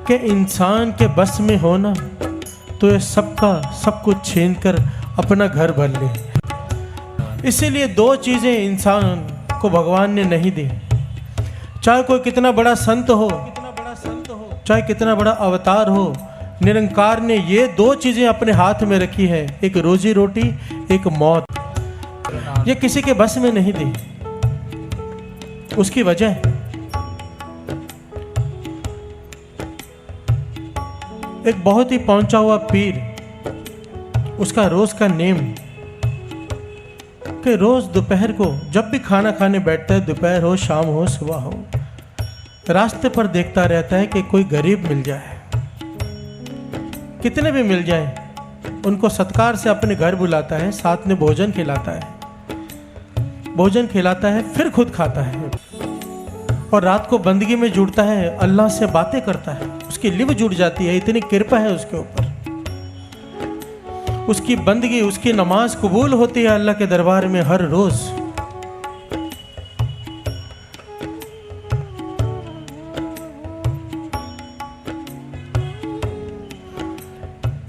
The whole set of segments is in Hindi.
कि इंसान के बस में होना तो ये सबका सब कुछ छीन कर अपना घर भर ले। इसीलिए दो चीज़ें इंसान को भगवान ने नहीं दी, चाहे कोई कितना बड़ा संत हो, चाहे कितना बड़ा अवतार हो, निरंकार ने ये दो चीज़ें अपने हाथ में रखी है, एक रोजी रोटी, एक मौत। ये किसी के बस में नहीं दी। उसकी वजह एक बहुत ही पहुंचा हुआ पीर, उसका रोज का नेम कि रोज दोपहर को जब भी खाना खाने बैठता है, दोपहर हो, शाम हो, सुबह हो, रास्ते पर देखता रहता है कि कोई गरीब मिल जाए, कितने भी मिल जाए, उनको सत्कार से अपने घर बुलाता है, साथ में भोजन खिलाता है, भोजन खिलाता है, फिर खुद खाता है और रात को बंदगी में जुड़ता है, अल्लाह से बातें करता है, उसकी लिव जुड़ जाती है, इतनी कृपा है उसके ऊपर। उसकी बंदगी, उसकी नमाज कबूल होती है अल्लाह के दरबार में हर रोज।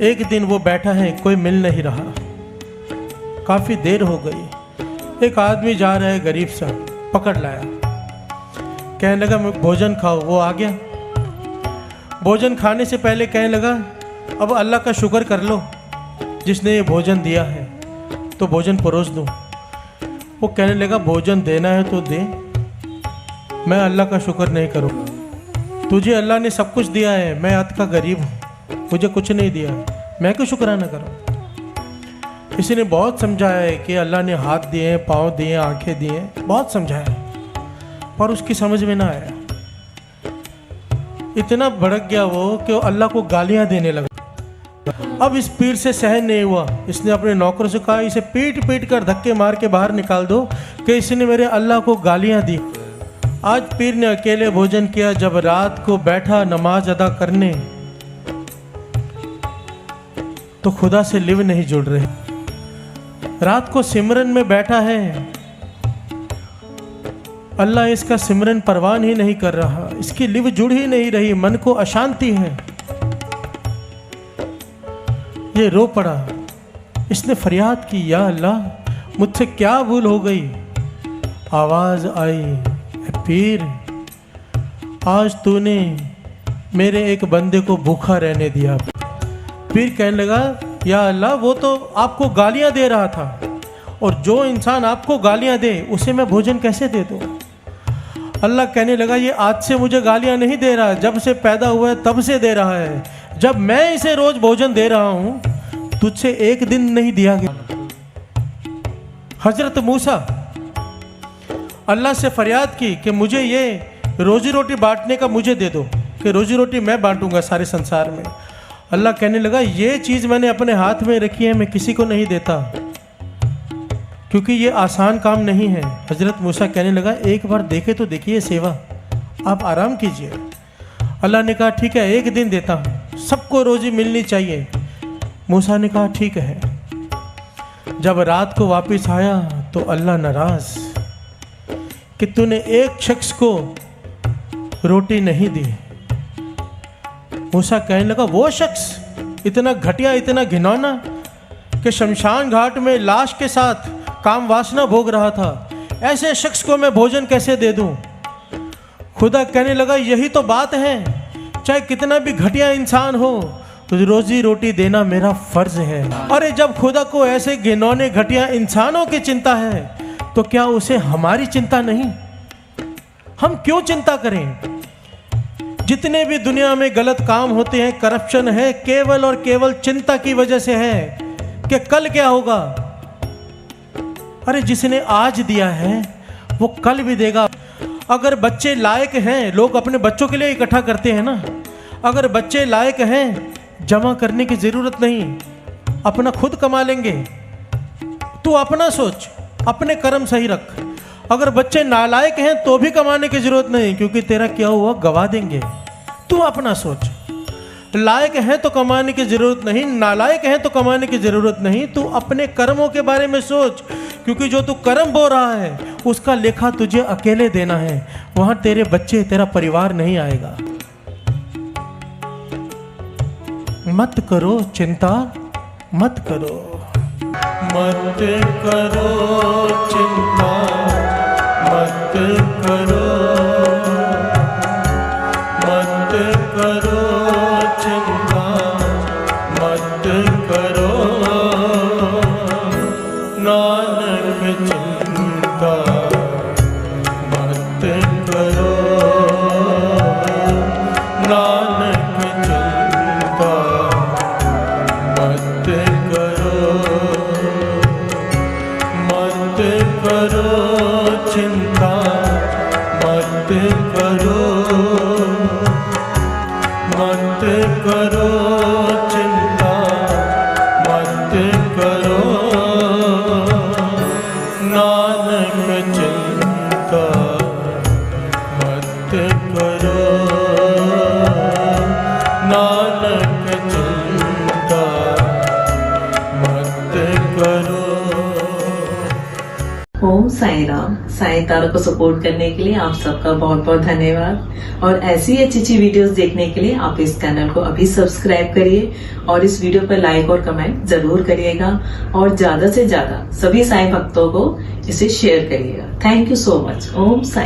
एक दिन वो बैठा है, कोई मिल नहीं रहा, काफी देर हो गई। एक आदमी जा रहा है गरीब सा, पकड़ लाया, कहने लगा मैं भोजन खाओ। वो आ गया, भोजन खाने से पहले कहने लगा अब अल्लाह का शुक्र कर लो जिसने ये भोजन दिया है, तो भोजन परोस दूं। वो कहने लगा भोजन देना है तो दे, मैं अल्लाह का शुक्र नहीं करूँगा। तुझे अल्लाह ने सब कुछ दिया है, मैं अत का गरीब हूँ, मुझे कुछ नहीं दिया, मैं क्यों शुक्राना करूँ। किसी ने बहुत समझाया है कि अल्लाह ने हाथ दिए हैं, पाँव दिए हैं, आंखें दिए हैं, बहुत समझाया, पर उसकी समझ में ना आया। इतना भड़क गया वो कि वो अल्लाह को गालियां देने लगा। अब इस पीर से सहन नहीं हुआ, इसने अपने नौकर से कहा इसे पीट पीट कर धक्के मार के बाहर निकाल दो कि इसने मेरे अल्लाह को गालियां दी। आज पीर ने अकेले भोजन किया। जब रात को बैठा नमाज अदा करने तो खुदा से लिव नहीं जुड़ रहे। रात को सिमरन में बैठा है, अल्लाह इसका सिमरन परवान ही नहीं कर रहा, इसकी लिव जुड़ ही नहीं रही, मन को अशांति है। ये रो पड़ा, इसने फरियाद की या अल्लाह मुझसे क्या भूल हो गई। आवाज आई, पीर आज तूने मेरे एक बंदे को भूखा रहने दिया। पीर कहने लगा या अल्लाह वो तो आपको गालियां दे रहा था, और जो इंसान आपको गालियां दे उसे मैं भोजन कैसे दे दूं। अल्लाह कहने लगा ये आज से मुझे गालियां नहीं दे रहा, जब से पैदा हुआ है तब से दे रहा है। जब मैं इसे रोज भोजन दे रहा हूं, तुझसे एक दिन नहीं दिया गया। हजरत मूसा अल्लाह से फरियाद की कि मुझे ये रोजी रोटी बांटने का मुझे दे दो, कि रोजी रोटी मैं बांटूंगा सारे संसार में। अल्लाह कहने लगा ये चीज़ मैंने अपने हाथ में रखी है, मैं किसी को नहीं देता, क्योंकि ये आसान काम नहीं है। हजरत मूसा कहने लगा एक बार देखे तो देखिए सेवा, आप आराम कीजिए। अल्लाह ने कहा ठीक है एक दिन देता हूँ, सबको रोजी मिलनी चाहिए। मूसा ने कहा ठीक है। जब रात को वापस आया तो अल्लाह नाराज कि तूने एक शख्स को रोटी नहीं दी। मूसा कहने लगा वो शख्स इतना घटिया, इतना घिनौना कि शमशान घाट में लाश के साथ काम वासना भोग रहा था, ऐसे शख्स को मैं भोजन कैसे दे दूं। खुदा कहने लगा यही तो बात है, चाहे कितना भी घटिया इंसान हो तो रोजी रोटी देना मेरा फर्ज है। अरे जब खुदा को ऐसे घिनौने घटिया इंसानों की चिंता है तो क्या उसे हमारी चिंता नहीं? हम क्यों चिंता करें? जितने भी दुनिया में गलत काम होते हैं, करप्शन है, केवल और केवल चिंता की वजह से है कि कल क्या होगा। अरे जिसने आज दिया है वो कल भी देगा। अगर बच्चे लायक हैं, लोग अपने बच्चों के लिए इकट्ठा करते हैं ना, अगर बच्चे लायक हैं जमा करने की ज़रूरत नहीं, अपना खुद कमा लेंगे। तू अपना सोच, अपने कर्म सही रख। अगर बच्चे नालायक हैं तो भी कमाने की ज़रूरत नहीं, क्योंकि तेरा क्या हुआ गवा देंगे। तू अपना सोच, लायक है तो कमाने की ज़रूरत नहीं, नालायक है तो कमाने की ज़रूरत नहीं। तू अपने कर्मों के बारे में सोच, क्योंकि जो तू कर्म बो रहा है उसका लेखा तुझे अकेले देना है। वहाँ तेरे बच्चे, तेरा परिवार नहीं आएगा। मत करो चिंता मत करो, मत करो चिंता मत करो, मत करो चिंता मत करो, नानक चिंता मत करो, नानक चिंता मत करो, मत करो चिंता मत करो, मत करो चिंता मत करो, नानक चिंता मत करो, नानक चिंता मत करो। ओम साई राम। साई तारा को सपोर्ट करने के लिए आप सबका बहुत बहुत धन्यवाद। और ऐसी अच्छी वीडियोस देखने के लिए आप इस चैनल को अभी सब्सक्राइब करिए और इस वीडियो पर लाइक और कमेंट जरूर करिएगा और ज्यादा से ज्यादा सभी साई भक्तों को इसे शेयर करिएगा। Thank you so much. Om Sai.